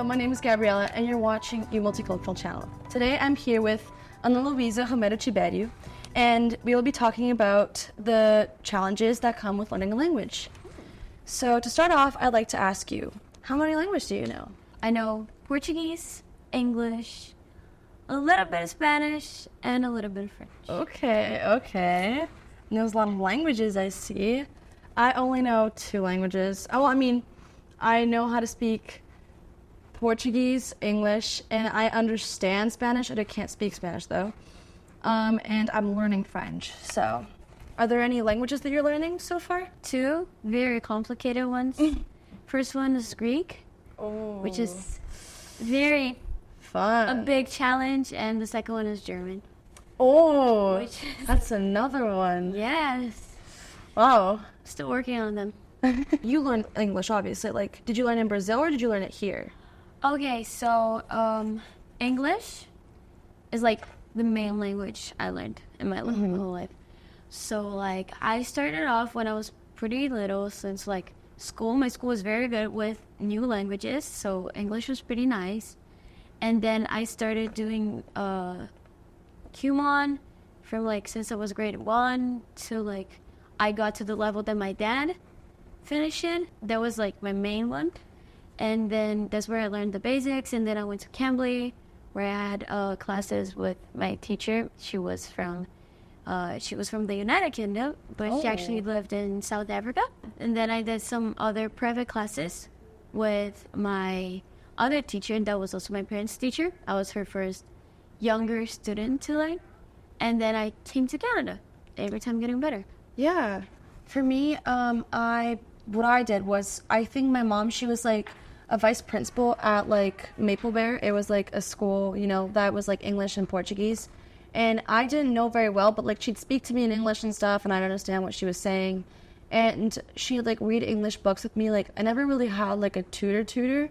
my name is Gabriela, and you're watching the Multicultural channel. Today I'm here with Luiza Tibério, and we will be talking about the challenges that come with learning a language. So to start off, I'd like to ask you, how many languages do you know? I know Portuguese, English, a little bit of Spanish, and a little bit of French. Okay. There's a lot of languages I see. I only know 2 languages. I know how to speak Portuguese, English, and I understand Spanish. I can't speak Spanish, though. And I'm learning French. So, are there any languages that you're learning so far? 2 very complicated ones. First one is Greek, which is very fun. a big challenge, and the second one is German. That's another one. Yes. Wow. Still working on them. You learned English, obviously. Like, did you learn in Brazil or did you learn it here? Okay, so English is like the main language I learned in my whole life. So like I started off when I was pretty little, since like my school was very good with new languages, so English was pretty nice. And then I started doing Kumon from like since I was grade 1 to like I got to the level that my dad finished in. That was like my main one. And then that's where I learned the basics. And then I went to Cambly, where I had classes with my teacher. She was from the United Kingdom, but she actually lived in South Africa. And then I did some other private classes with my other teacher, and that was also my parents' teacher. I was her first younger student to learn. And then I came to Canada. Every time getting better. Yeah. For me, what I did was, I think my mom, she was like a vice principal at like Maple Bear. It was like a school, that was like English and Portuguese. And I didn't know very well, but like she'd speak to me in English and stuff, and I'd understand what she was saying. And she'd like read English books with me. Like I never really had like a tutor.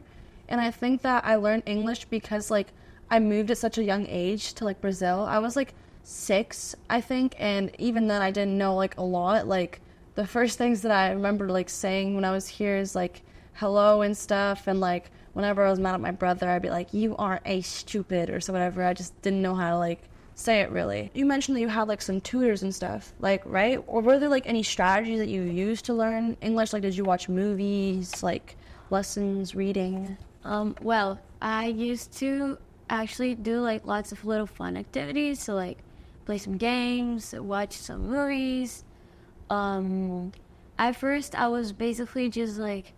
And I think that I learned English because like I moved at such a young age to like Brazil. I was like 6, I think, and even then I didn't know like a lot. Like the first things that I remember like saying when I was here is like hello and stuff, and like whenever I was mad at my brother, I'd be like, you are a stupid, or so whatever. I just didn't know how to like say it really. You mentioned that you had like some tutors and stuff, like, right? Or were there like any strategies that you used to learn English? Like, did you watch movies, like lessons, reading? Well, I used to actually do like lots of little fun activities, so like play some games, watch some movies. At first I was basically just like,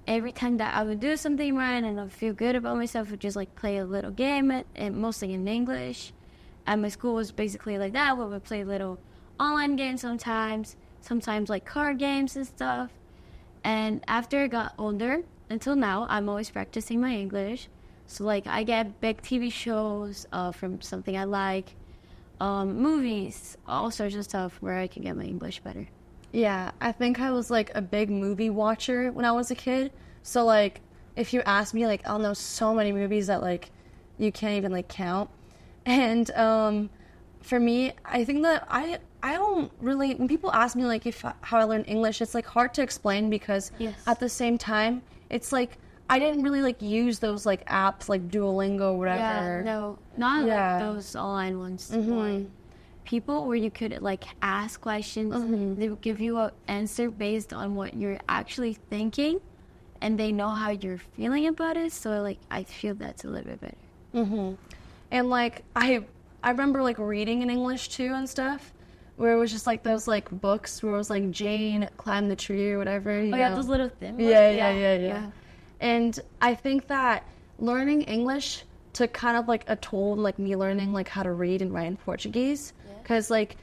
every time that I would do something right and I feel good about myself, I would just like play a little game, and mostly in English. And my school was basically like that, where we would play little online games sometimes like card games and stuff. And after I got older, until now, I'm always practicing my English. So like I get big TV shows from something I like, movies, all sorts of stuff where I can get my English better. Yeah, I think I was like a big movie watcher when I was a kid. So like if you ask me, like I'll know so many movies that like you can't even like count. And for me, I think that I don't really, when people ask me like how I learned English, it's like hard to explain because at the same time it's like I didn't really like use those like apps like Duolingo or whatever. Yeah, no, not like those online ones. Mm-hmm. People where you could like ask questions, they will give you an answer based on what you're actually thinking, and they know how you're feeling about it. So like I feel that's a little bit better. And like I remember like reading in English too and stuff, where it was just like those like books where it was like Jane climbed the tree or whatever. You know? Those little thin ones. Yeah. And I think that learning English took kind of like a toll, like me learning like how to read and write in Portuguese, because like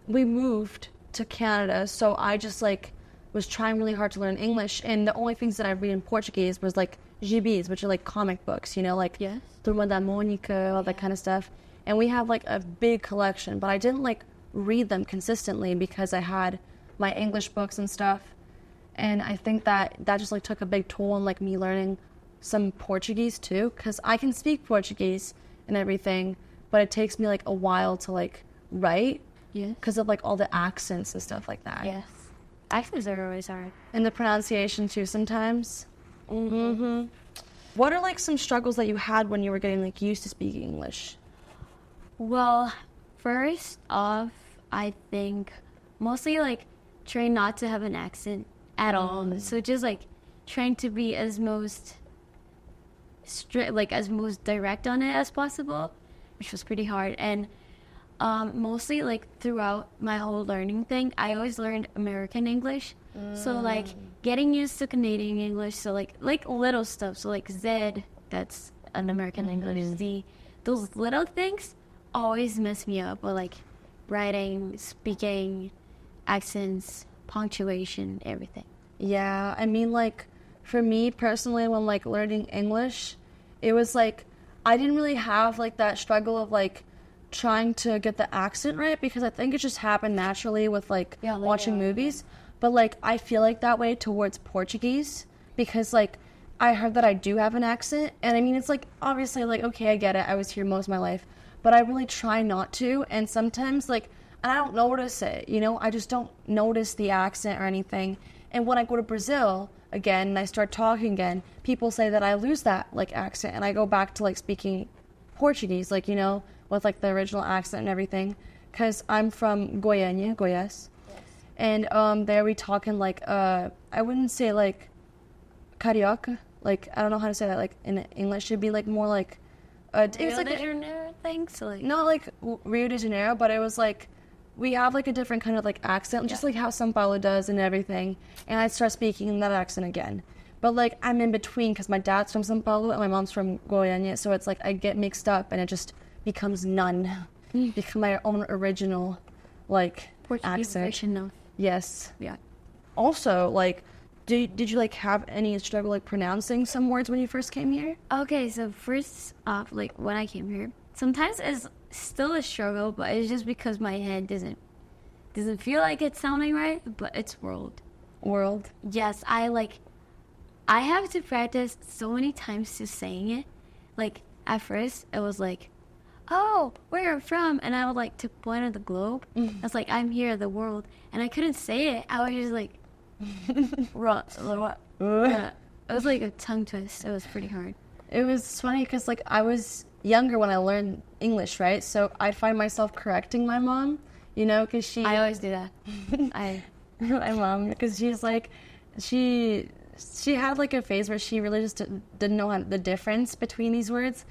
we moved to Canada, so I just like was trying really hard to learn English, and the only things that I read in Portuguese was like gibis, which are like comic books, like Turma da Mônica, all that kind of stuff. And we have like a big collection, but I didn't like read them consistently because I had my English books and stuff. And I think that just like took a big toll on like me learning some Portuguese too, because I can speak Portuguese and everything, but it takes me like a while to like write because of like all the accents and stuff like that. Yes, accents are always hard. And the pronunciation too sometimes. What are like some struggles that you had when you were getting like used to speaking English? Well, first off, I think mostly like trying not to have an accent at all. So just like trying to be as most as most direct on it as possible, which was pretty hard. And mostly like throughout my whole learning thing, I always learned American English. So like getting used to Canadian English, so like little stuff, so like Z, that's an American English, Z, those little things always mess me up, but like writing, speaking, accents, punctuation, everything. Yeah, I mean, like, for me personally, when like learning English, it was like I didn't really have like that struggle of like trying to get the accent right, because I think it just happened naturally with like watching movies. But like I feel like that way towards Portuguese, because like I heard that I do have an accent, and I mean it's like obviously like okay, I get it, I was here most of my life, but I really try not to, and sometimes like, and I don't notice it, you know, I just don't notice the accent or anything. And when I go to Brazil again and I start talking again, people say that I lose that like accent, and I go back to like speaking Portuguese, like, you know, with like the original accent and everything, because I'm from Goiânia, Goiás. And there we talk in like I wouldn't say like carioca, like I don't know how to say that, like in English it'd be like more like it was like Rio de Janeiro thing, so like not like Rio de Janeiro, but it was like we have like a different kind of like accent, just like how São Paulo does and everything. And I start speaking in that accent again, but like I'm in between because my dad's from São Paulo and my mom's from Goiânia, so it's like I get mixed up and it just becomes become my own original like Portuguese accent. version of. Yes. Yeah. Also, like, did you like have any struggle like pronouncing some words when you first came here? Okay, so first off, like when I came here, sometimes it's still a struggle, but it's just because my head doesn't feel like it's sounding right, but it's world. Yes, I have to practice so many times to saying it. Like at first, it was like, oh, where I'm from, and I would like to point at the globe. I was like, I'm here, the world, and I couldn't say it. I was just like, it was like a tongue twist. It was pretty hard. It was funny because like I was younger when I learned English, right? So I'd find myself correcting my mom, you know, because I always do that. My mom, because she's like, she had like a phase where she really just didn't know the difference between these words.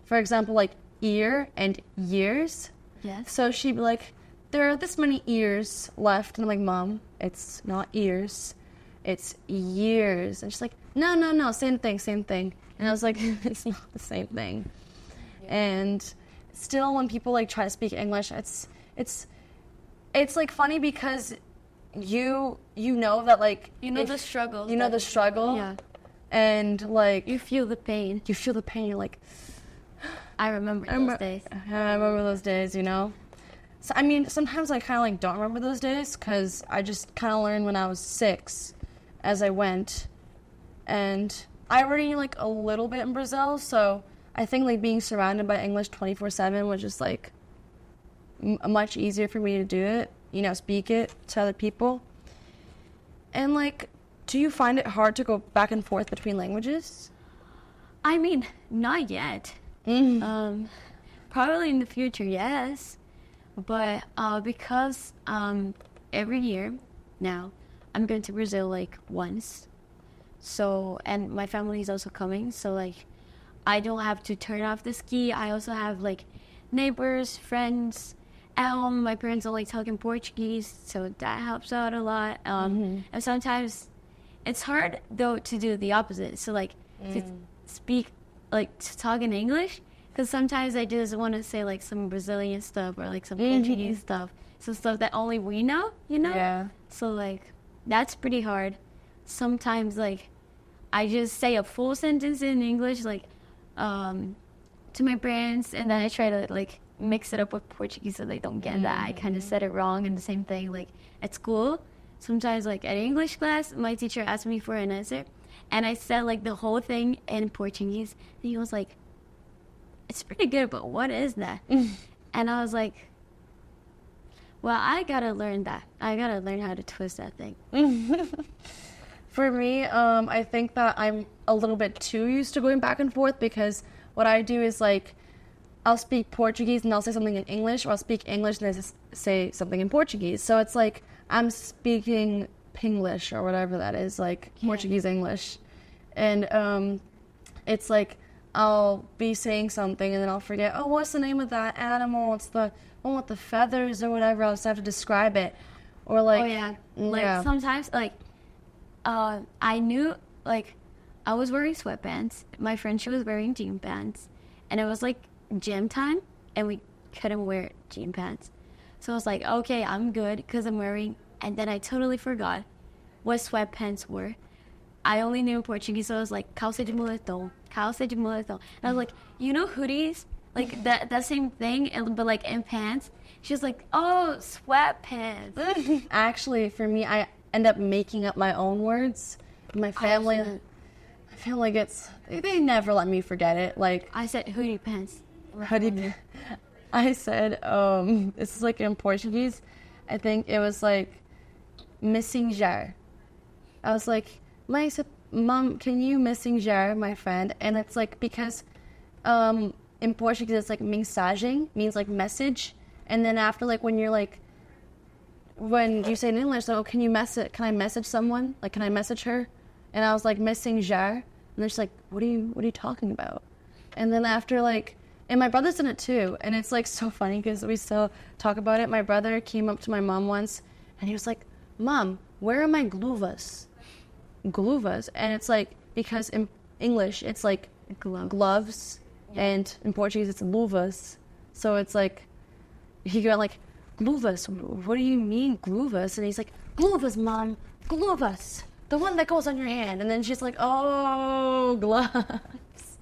For example, like ear and years. Yes. So she'd be like, there are this many ears left. And I'm like, Mom, it's not ears, it's years. And she's like, no, same thing. And I was like, it's not the same thing. Yeah. And still when people like try to speak English, it's like funny because you know that like the struggle. You know the struggle. Yeah. And like you feel the pain. You're like, I remember those days. I remember those days, you know? So, I mean, sometimes I kind of, like, don't remember those days because I just kind of learned when I was 6 as I went. And I already knew, like, a little bit in Brazil, so I think, like, being surrounded by English 24/7 was just, like, much easier for me to do it, you know, speak it to other people. And, like, do you find it hard to go back and forth between languages? I mean, not yet. Probably in the future, yes. But because every year now I'm going to Brazil like once. So, and my family is also coming, so like I don't have to turn off the ski. I also have like neighbors, friends at home. My parents are like talking Portuguese, so that helps out a lot. And sometimes it's hard though to do the opposite. So like to speak, like to talk in English, because sometimes I just want to say like some Brazilian stuff or like some Portuguese stuff, some stuff that only we know, you know? Yeah. So like that's pretty hard. Sometimes like I just say a full sentence in English like to my parents, and then I try to like mix it up with Portuguese so they don't get that I kind of said it wrong. And the same thing like at school, sometimes like at English class, my teacher asked me for an answer, and I said like the whole thing in Portuguese, and he was like, it's pretty good, but what is that? And I was like, well, I gotta learn that. I gotta learn how to twist that thing. For me, I think that I'm a little bit too used to going back and forth because what I do is like I'll speak Portuguese and I'll say something in English, or I'll speak English and I just say something in Portuguese. So it's like I'm speaking Pinglish or whatever that is, like Portuguese English. And it's like I'll be saying something and then I'll forget, oh, what's the name of that animal? It's the one with the feathers or whatever. I'll just have to describe it. Or like, oh yeah, like sometimes like I knew like I was wearing sweatpants. My friend, she was wearing jean pants, and it was like gym time, and we couldn't wear jean pants. So I was like, okay, I'm good because I'm wearing. And then I totally forgot what sweatpants were. I only knew Portuguese, so I was like calça de moletom, calça de moletom. And I was like, you know, hoodies, like that same thing, but like in pants. She was like, oh, sweatpants. Actually, for me, I end up making up my own words. My family gets, they never let me forget it. Like I said hoodie pants. Hoodie. I said, this is like in Portuguese. I think it was like messenger. I was like, Mom, can you messenger my friend? And it's like because in Portuguese it's like mensagem means like message, and then after like when you're like when you say in English, like, oh, can I message someone? Like, can I message her? And I was like messenger, and they're just like, what are you talking about? And then after like, and my brother's in it too, and it's like so funny because we still talk about it. My brother came up to my mom once, and he was like, Mom, where are my gluvas? Gluvas. And it's like, because in English it's like gloves, and in Portuguese it's luvas. So it's like, he got like, gluvas, what do you mean gluvas? And he's like, gluvas, Mom, gluvas, the one that goes on your hand. And then she's like, oh, gloves.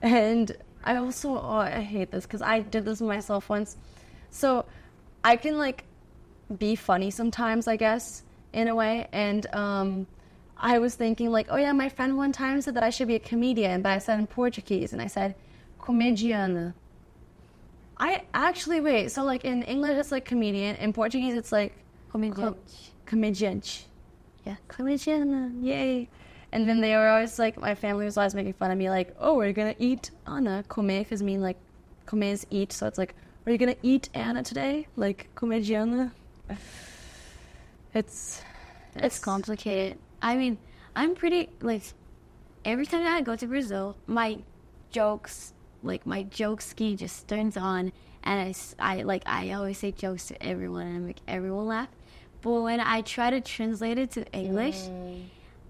And I also, I hate this because I did this myself once. So I can like be funny sometimes, I guess, in a way. And I was thinking like, oh yeah, my friend one time said that I should be a comedian, but I said in Portuguese, and I said comediana. I actually, wait, so like in English it's like comedian, in Portuguese it's like comediante. Yeah, comediana, yay. And then they were always like, my family was always making fun of me like, oh, we're gonna eat Anna. Comer, because mean like, comer is eat, so it's like, are you gonna eat Anna today? Like, comediana. It's complicated. I mean, I'm pretty, like, every time I go to Brazil, my joke ski just turns on, and I always say jokes to everyone and I make everyone laugh. But when I try to translate it to English,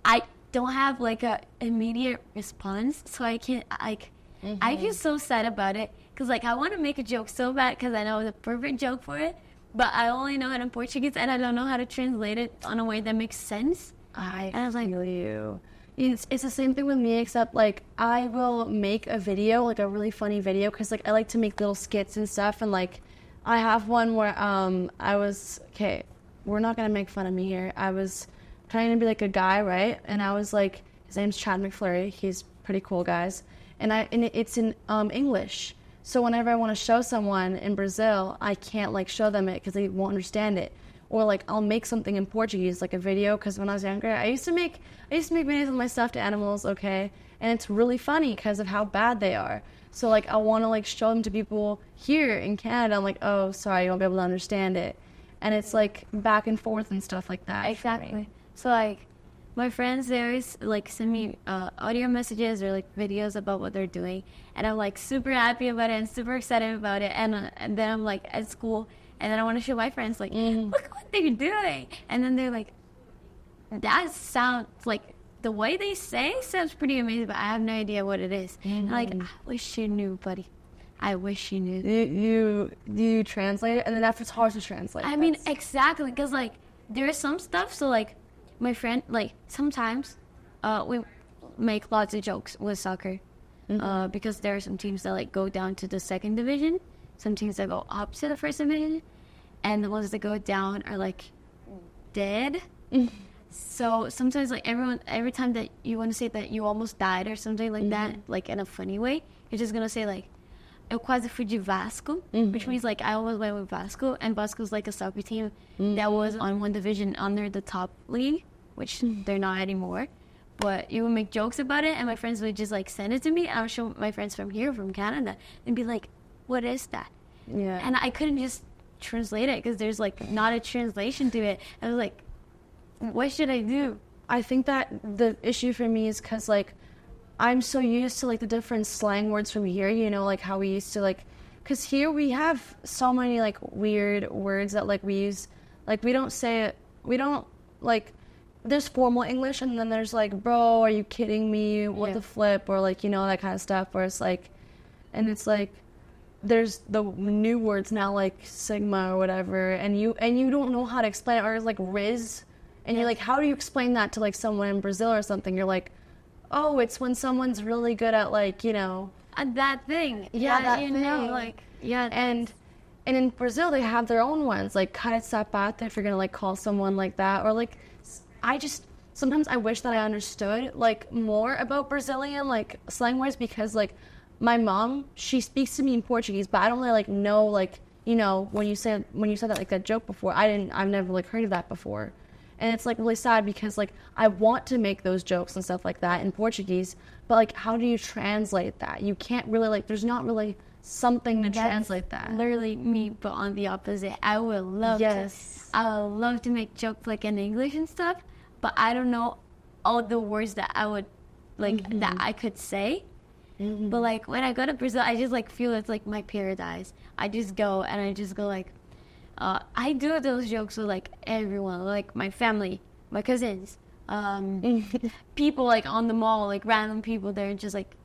I don't have like a immediate response, so I can't I feel so sad about it because like I want to make a joke so bad because I know the perfect joke for it, but I only know it in Portuguese and I don't know how to translate it in a way that makes sense. I feel you. It's the same thing with me, except like I will make a video, like a really funny video, because like I like to make little skits and stuff. And like I have one where we're not gonna make fun of me here. I was trying to be like a guy, right? And I was like, his name's Chad McFlurry. He's pretty cool, guys. And it's in English. So whenever I want to show someone in Brazil, I can't like show them it because they won't understand it. Or like I'll make something in Portuguese, like a video, because when I was younger, I used to make videos with my stuffed animals, okay? And it's really funny because of how bad they are. So like I want to like show them to people here in Canada. I'm like, oh, sorry, you won't be able to understand it. And it's like back and forth and stuff like that. Exactly. So like my friends, they always like send me audio messages or like videos about what they're doing, and I'm like super happy about it and super excited about it. And then I'm like at school. And then I want to show my friends, like, look what they're doing. And then they're like, that sounds, like, the way they say sounds pretty amazing, but I have no idea what it is. And like, I wish you knew, buddy. I wish you knew. You translate it, and then after it's hard to translate. I mean, exactly, because, like, there's some stuff, so, like, my friend, like, sometimes we make lots of jokes with soccer because there are some teams that, like, go down to the second division. Some teams that go up to the first division, and the ones that go down are like dead. So sometimes like every time that you want to say that you almost died or something like that, like in a funny way, you're just gonna say like, eu quase fui de Vasco, which means like I almost went with Vasco, and Vasco's like a soccer team that was on one division under the top league. which they're not anymore. But you would make jokes about it, and my friends would just like send it to me. I would show my friends from here, from Canada, and be like, "What is that?" Yeah. And I couldn't just translate it because there's like not a translation to it. I was like, "What should I do?" I think that the issue for me is because, like, I'm so used to, like, the different slang words from here, you know, like, how we used to, like, because here we have so many, like, weird words that, like, we use, like, we don't say it, we don't, like, there's formal English, and then there's, like, bro, are you kidding me, what the flip, or, like, you know, that kind of stuff, where it's, like, and it's, like, there's the new words now, like, sigma or whatever, and you don't know how to explain it, or, like, riz, and you're like, how do you explain that to, like, someone in Brazil or something? You're like, oh, it's when someone's really good at, like, you know. That thing. Yeah, that you thing. know, like, yeah. And in Brazil, they have their own ones, like, cara de sapato, if you're going to, like, call someone like that. Or, like, sometimes I wish that I understood, like, more about Brazilian, like, slang words because, like, my mom, she speaks to me in Portuguese, but I don't really, like, know, like, you know, when you said that, like, that joke before, I've never, like, heard of that before. And it's, like, really sad because, like, I want to make those jokes and stuff like that in Portuguese, but, like, how do you translate that? You can't really, like, there's not really something to translate that. Literally me, but on the opposite. I would love to make jokes, like, in English and stuff, but I don't know all the words that I would, like, that I could say. But, like, when I go to Brazil, I just, like, feel it's, like, my paradise. I just go, and I just go, like, I do those jokes with, like, everyone, like, my family, my cousins, people, like, on the mall, like, random people, they're just, like,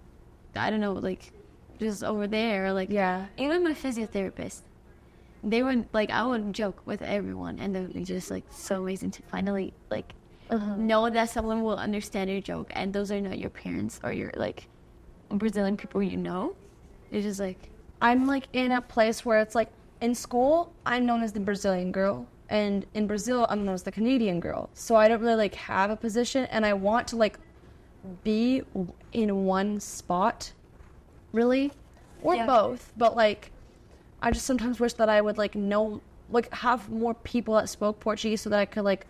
I don't know, like, just over there, like, even my physiotherapist, they would, like, I would joke with everyone, and they would be just, like, so amazing to finally, like, know that someone will understand your joke, and those are not your parents or your, like, Brazilian people you know. It's just, like, I'm, like, in a place where it's, like, in school, I'm known as the Brazilian girl, and in Brazil, I'm known as the Canadian girl. So I don't really, like, have a position, and I want to, like, be in one spot, really, or both. But, like, I just sometimes wish that I would, like, know, like, have more people that spoke Portuguese so that I could, like,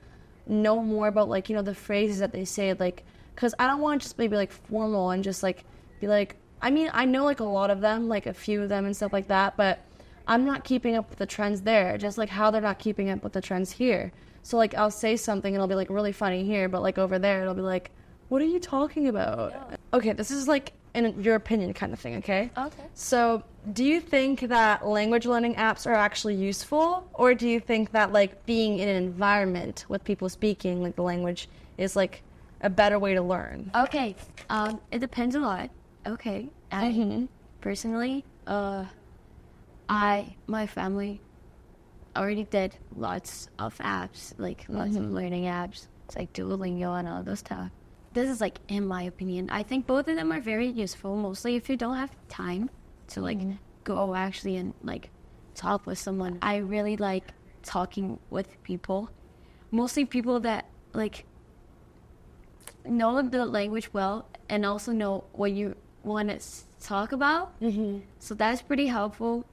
know more about, like, you know, the phrases that they say, like, because I don't want to just maybe, like, formal and just, like, be, like, I mean, I know, like, a lot of them, like, a few of them and stuff like that, but I'm not keeping up with the trends there, just like how they're not keeping up with the trends here. So, like, I'll say something and it'll be, like, really funny here, but, like, over there it'll be like, what are you talking about? Yeah. Okay, this is, like, in your opinion kind of thing, okay? Okay. So, do you think that language learning apps are actually useful, or do you think that, like, being in an environment with people speaking, like, the language is, like, a better way to learn? Okay, it depends a lot. Okay, personally, my family already did lots of apps, like lots of learning apps. It's like Duolingo and all those stuff. This is, like, in my opinion. I think both of them are very useful, mostly if you don't have time to, like, go actually and, like, talk with someone. I really like talking with people, mostly people that, like, know the language well and also know what you want to talk about. So that's pretty helpful.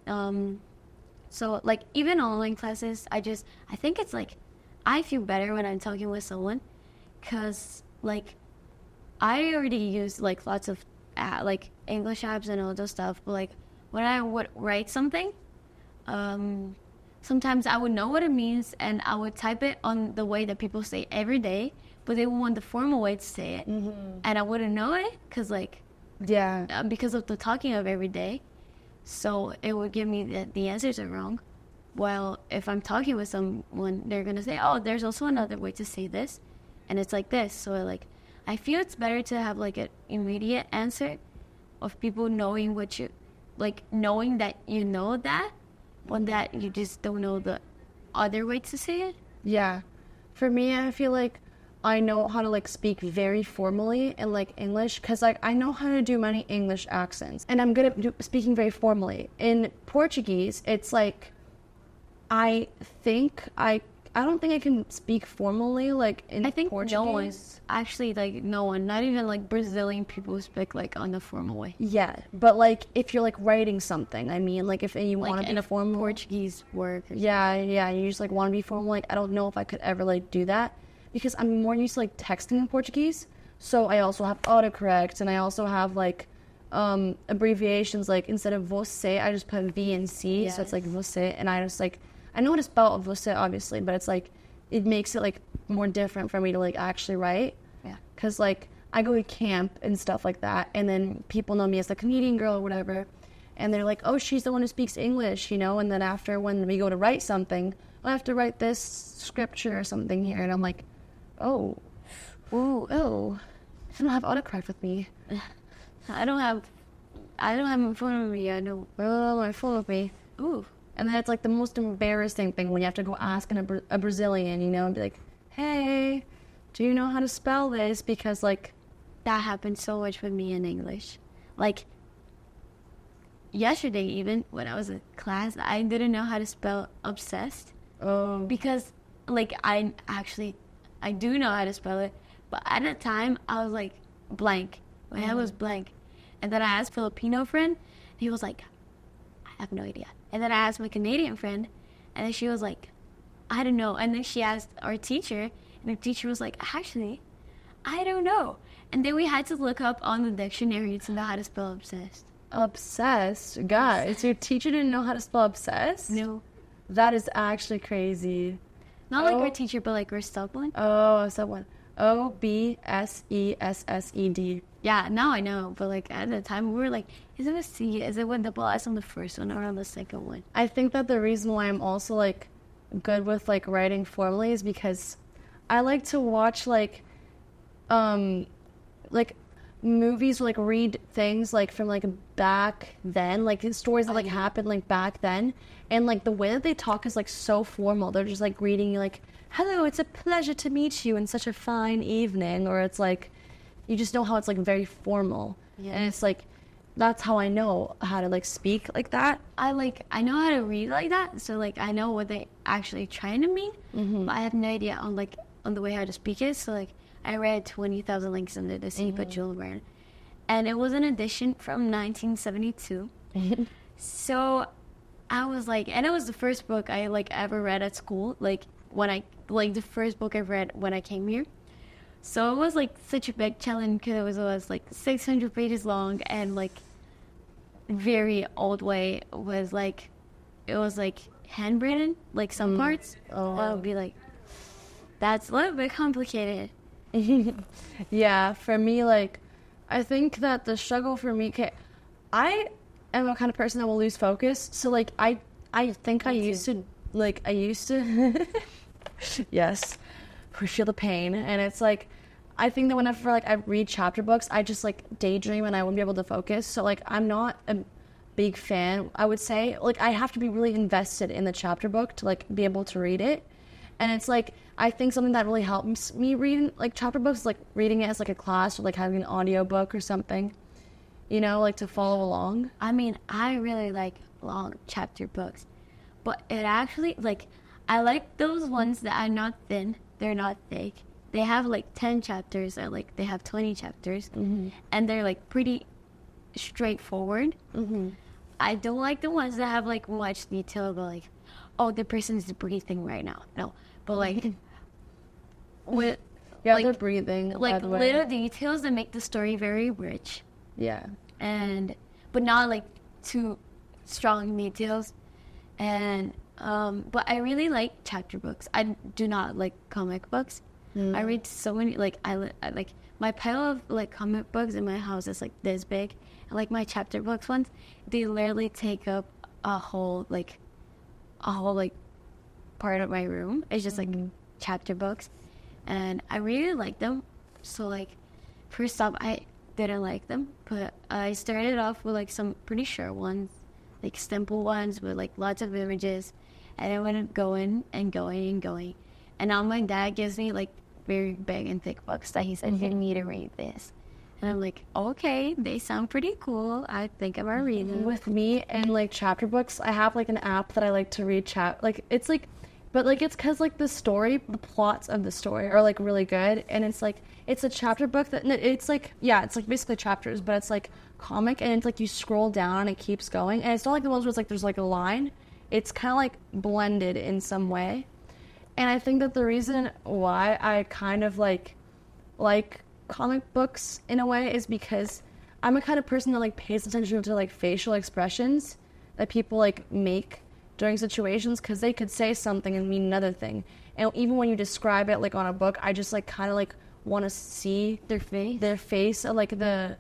So, like, even online classes, I think it's, like, I feel better when I'm talking with someone because, like, I already use, like, lots of like English apps and all those stuff, but, like, when I would write something, sometimes I would know what it means and I would type it on the way that people say every day, but they would want the formal way to say it, and I wouldn't know it because, like, because of the talking of every day, so it would give me that the answers are wrong. Well, if I'm talking with someone, they're gonna say, oh, there's also another way to say this, and it's like this. So, like, I feel it's better to have, like, an immediate answer of people knowing what you, like, knowing that you know that, one that you just don't know the other way to say it. Yeah. For me, I feel like I know how to, like, speak very formally in, like, English, because, like, I know how to do many English accents, and I'm good at speaking very formally. In Portuguese, it's, like, I don't think I can speak formally, like, in Portuguese. No one, actually, like, no one, not even, like, Brazilian people speak, like, on the formal way. Yeah, but, like, if you're, like, writing something, I mean, like, if you want to be formal. Portuguese work. Yeah, you just, like, want to be formal, like, I don't know if I could ever, like, do that. because I'm more used to like texting in Portuguese. So I also have autocorrect, and I also have like abbreviations. Like instead of você, I just put V and C, so it's like você, and I just like I know how to spell você obviously, but it's like it makes it like more different for me to like actually write. Yeah. Because like I go to camp and stuff like that, and then people know me as the Canadian girl or whatever, and they're like, oh, she's the one who speaks English, you know. And then after when we go to write something, I have to write this scripture or something here, and I'm like, oh, I don't have autocorrect with me. I don't have my phone with me. I know. My phone with me. Ooh. And then it's like the most embarrassing thing when you have to go ask a Brazilian, you know, and be like, hey, do you know how to spell this? Because like that happened so much with me in English. Like yesterday, even when I was in class, I didn't know how to spell obsessed. Oh. Because like I do know how to spell it, but at the time I was like blank. My head was blank. And then I asked a Filipino friend, and he was like, I have no idea. And then I asked my Canadian friend, and then she was like, I don't know. And then she asked our teacher, and the teacher was like, actually, I don't know. And then we had to look up on the dictionary to know how to spell obsessed. Obsessed? Guys, your teacher didn't know how to spell obsessed? No. That is actually crazy. Not like our teacher, but like our sub one. Oh, sub one. Obsessed. Yeah, now I know, but like at the time we were like, is it a C? Is it with double S on the first one or on the second one? I think that the reason why I'm also like good with like writing formally is because I like to watch like movies or like read things like from like back then, like stories that like happened like back then, and like the way that they talk is like so formal. They're just like reading you like, hello, it's a pleasure to meet you in such a fine evening, or it's like you just know how it's like very formal. Yeah. And it's like that's how I know how to like speak like that. I know how to read like that, so like I know what they actually trying to mean, but I have no idea on the way how to speak it. So like I read 20,000 Links Under the Sea by Jules Verne, and it was an edition from 1972. So I was like, and it was the first book I like ever read at school, like the first book I read when I came here. So it was like such a big challenge because it was like 600 pages long, and like very old way was like, it was like handwritten, like some parts. I would be like, that's a little bit complicated. Yeah, for me, like, I think that the struggle for me, I am a kind of person that will lose focus. So like, I think I used to, yes, we feel the pain. And it's like, I think that whenever like I read chapter books, I just like daydream and I wouldn't be able to focus. So like, I'm not a big fan, I would say. Like, I have to be really invested in the chapter book to like be able to read it. And it's like, I think something that really helps me read like chapter books is like reading it as like a class, or like having an audio book or something, you know, like to follow along. I mean, I really like long chapter books, but it actually, like, I like those ones that are not thin, they're not thick. They have like 10 chapters, or like they have 20 chapters, and they're like pretty straightforward. I don't like the ones that have like much detail, but like, oh, the person is breathing right now. No, but like with they're breathing, like little details that make the story very rich. Yeah, but not like too strong details. And but I really like chapter books. I do not like comic books. I read so many, like I like my pile of like comic books in my house is like this big, and like my chapter books ones, they literally take up a whole part of my room. It's just like chapter books, and I really like them. So like first off, I didn't like them, but I started off with like some pretty short ones, like simple ones with like lots of images, and I went going and going and going, and now my dad gives me like very big and thick books that he said, you need to read this. And I'm like, okay, they sound pretty cool. I think I'm gonna read them. With me and like chapter books, I have like an app that I like to read it's because like the plots of the story are like really good, and it's like it's a chapter book that it's like basically chapters, but it's like comic, and it's like you scroll down and it keeps going, and it's not like the ones where it's like there's like a line. It's kind of like blended in some way, And I think that the reason why I kind of like comic books in a way is because I'm a kind of person that like pays attention to like facial expressions that people like make during situations, because they could say something and mean another thing. And even when you describe it like on a book, I just like kind of like want to see their face, or like the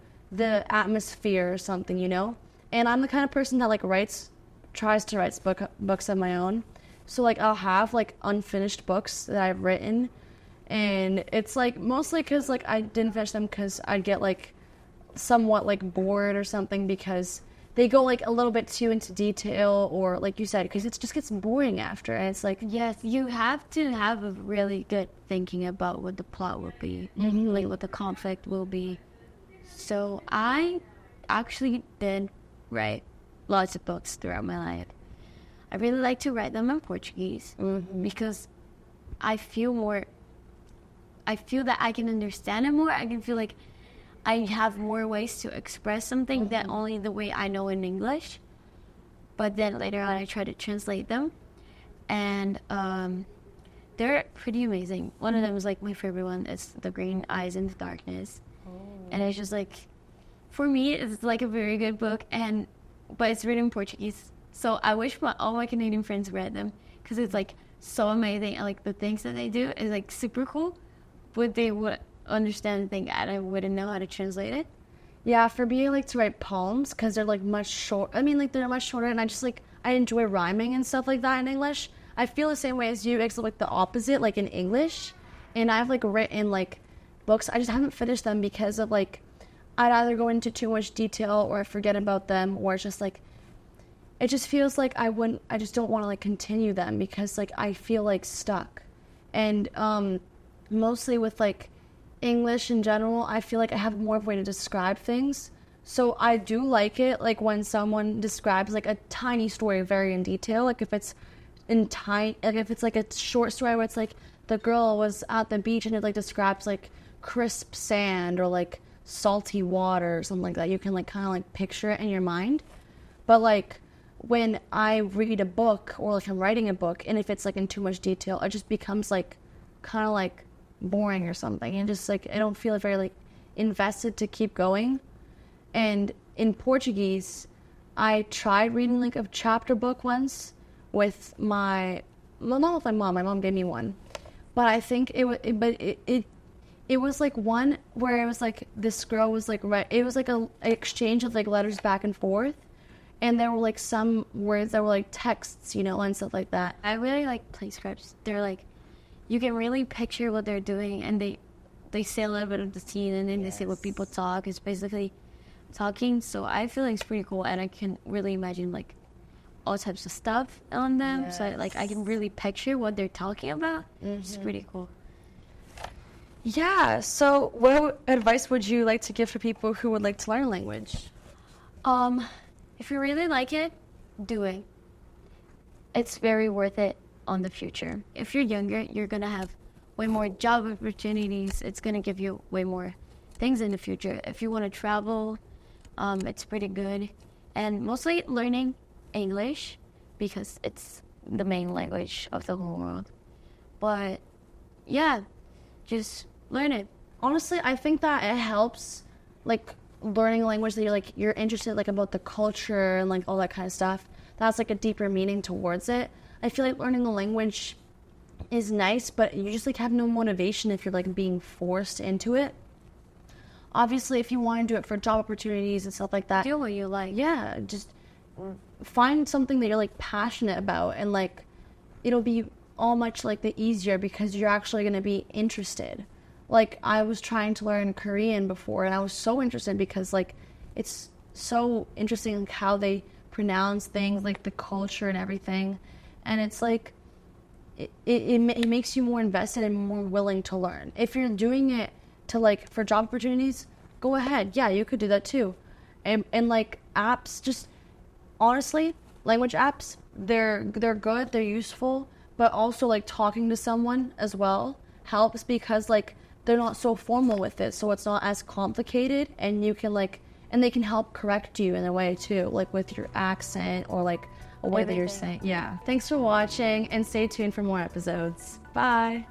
atmosphere or something, you know. And I'm the kind of person that like tries to write books of my own. So like I'll have like unfinished books that I've written, and it's like mostly because like I didn't finish them because I'd get like somewhat like bored or something, because they go like a little bit too into detail, or like you said, because it just gets boring after. And it's like, yes, you have to have a really good thinking about what the plot will be, like what the conflict will be. So I actually did write lots of books throughout my life. I really like to write them in Portuguese because I feel that I can understand it more. I can feel like I have more ways to express something than only the way I know in English. But then later on, I try to translate them, and they're pretty amazing. One of them is like my favorite one. It's The Green Eyes in the Darkness, and it's just like, for me, it's like a very good book, but it's written in Portuguese. So I wish all my Canadian friends read them, because it's like so amazing, and like the things that they do is like super cool, but they would understand the thing and I wouldn't know how to translate it. Yeah, for me, I like to write poems because they're like much short. I mean, like they're much shorter, and I enjoy rhyming and stuff like that in English. I feel the same way as you, except like the opposite, like in English. And I've like written like books. I just haven't finished them because of like I'd either go into too much detail or I forget about them, or it's just like it just feels like I just don't want to like continue them because like I feel like stuck. And mostly with like English in general, I feel like I have more of a way to describe things. So I do like it like when someone describes like a tiny story very in detail, like if it's if it's like a short story where it's like the girl was at the beach and it like describes like crisp sand or like salty water or something like that. You can like kind of like picture it in your mind. But like when I read a book or like I'm writing a book, and if it's like in too much detail, it just becomes like kind of like boring or something, and just like I don't feel very like invested to keep going. And in Portuguese, I tried reading like a chapter book once with not with my mom. My mom gave me one, but I think it was like one where it was like this girl was like it was like a exchange of like letters back and forth, and there were like some words that were like texts, you know, and stuff like that. I really like play scripts. They're like, you can really picture what they're doing, and they say a little bit of the scene, and then they say what people talk. It's basically talking. So I feel like it's pretty cool, and I can really imagine like all types of stuff on them. So I can really picture what they're talking about. It's pretty cool. Yeah. So what advice would you like to give for people who would like to learn a language? If you really like it, do it. It's very worth it on the future. If you're younger, you're gonna have way more job opportunities. It's gonna give you way more things in the future. If you want to travel, it's pretty good. And mostly learning English, because it's the main language of the whole world. But yeah, just learn it. Honestly, I think that it helps like learning a language that you're interested like about the culture and like all that kind of stuff. That's like a deeper meaning towards it. I feel like learning a language is nice, but you just like have no motivation if you're like being forced into it. Obviously, if you want to do it for job opportunities and stuff like that, Do what you like. yeah, just find something that you're like passionate about, and like it'll be all much like the easier because you're actually going to be interested. Like I was trying to learn Korean before, and I was so interested because like it's so interesting like how they pronounce things, like the culture and everything. And it's like it makes you more invested and more willing to learn. If you're doing it to like for job opportunities, go ahead. Yeah, you could do that too. And like apps, just honestly, language apps, they're good, they're useful, but also like talking to someone as well helps because like they're not so formal with it, so it's not as complicated, and you can like, and they can help correct you in a way too, like with your accent or like a way that you're Everything. saying. Yeah. Thanks for watching and stay tuned for more episodes. Bye.